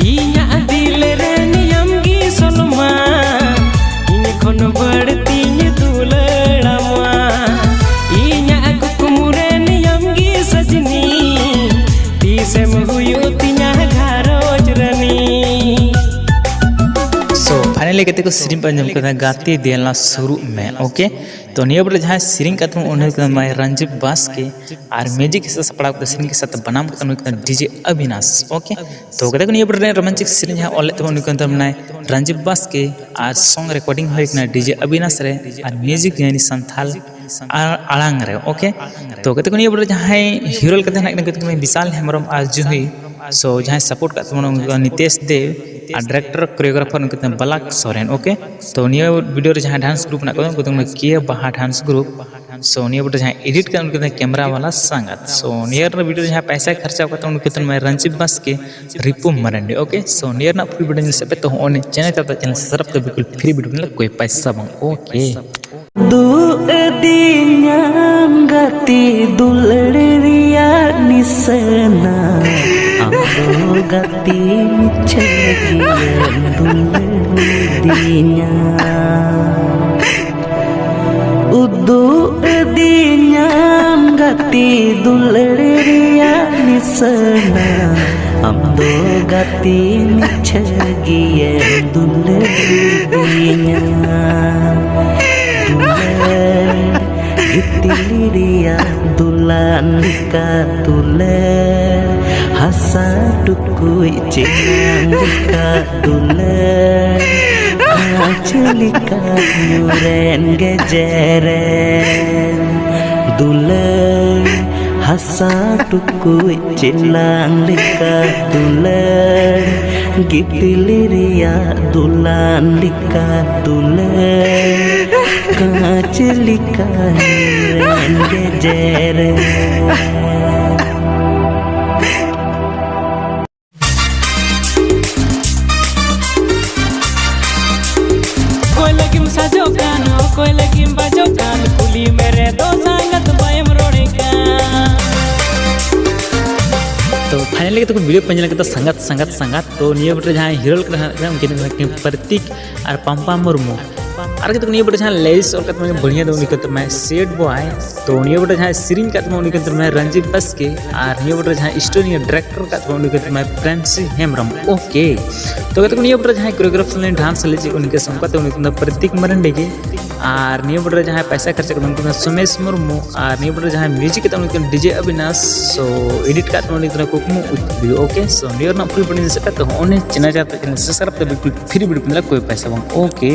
इया दिल रे नियम गी सलमा इन खन बढ़ती दुलड़ामा इया कुकुम रे नियम गी सजनी तीसेम हुयो तिया घारोज रनी। सो फाइनली कहते को सीरीन पर जम करता गाते देना शुरू में ओके। तो निया बड़े जहाँ सीरीन का तुम उन्हें करता मैं रंजीत बास के और म्यूजिक के साथ सपड़ा करता सीरीन के साथ बनाम करता उन्हें करता डीजे अविनाश ओके। तो कहते को निया बड़े रोमांचिक सीरीन जहाँ ऑल तो उन्हें करता मैं रंजीत बास के और सॉन्ग रिकॉर्डिंग हो करता डीजे अविनाश रे और म्यूजिक यानी संथाल आलांग रे ओके। तो कहते को निया बड़े जहाँ हीरो करते हैं कहते मैं विशाल हेम्ब्रम आज जो हुई सो जहाँ सपोर्ट करते हैं नितेश देव और डायरेक्टर कोरियोग्राफर उनके बलाक सोरेन ओके। तो निया वीडियो रे जहाँ डांस ग्रुप ना को किया बहा डांस ग्रुप सो निया वीडियो जहाँ एडिट कर उनके कैमरा वाला संगत सो नियर वीडियो जहाँ पैसा खर्चा करता उनके मैं रंजीत बास के रिपु मरंडी ओके। सो नियर ना पूरी वीडियो से तो ओने चैनल का चैनल सब्सक्राइब तो बिल्कुल फ्री वीडियो मतलब कोई पैसा बंग ओके। दू दिन्याम गति दुलड़िया निसना आमदो गति मिछगिया दुलड़िया उदू दिन्याम गति दुलड़िया निसना आमदो गति मिछगिया दुलड़िया Gitiliria dulandika tuler hasa tukui cinandika tuler acelika nyuren gejeren duler hasa tukui cinandika tuler gitiliria dulandika tuler kacelika renge jere कोई लगी साजोकान कोई लगी बाजोकान कुली मेरे दो संगत बायम रोड़ेगा। तो फाइनली तो वीडियो पंजन करता संगत संगत संगत तो निया बटे जहाँ हीरो उनके प्रतीक और पंपा मुर्मू और कहते निया बटे जहाँ लेस और कहते मैं बढ़िया उन्हीं कहते मैं सेट बॉय तो निया बटे जहाँ सीरीन कहते मैं उन्हीं कहते मैं रंजीत बास के और निया बटे जहाँ स्टोरी डायरेक्टर कहते मैं उन्हीं कहते मैं प्रेमसी हेम्ब्रम ओके। तो कहते निया बटे जहाँ कोरियोग्राफर ने डांस ले उनके संग कहते उन्हीं प्रतीक मरंडी के और निया बटे जहाँ पैसा खर्च करते उनके सुमेश मुर्मू और निया बटे जहाँ म्यूजिक कहते उनके डीजे अविनाश सो एडिट करते उन्हीं कुकमू ओके। सो नियर ना फुल बनी से कहते हो चैनल चाहते हैं सब्सक्राइब तो बिल्कुल फ्री वीडियो मतलब कोई पैसा ओके।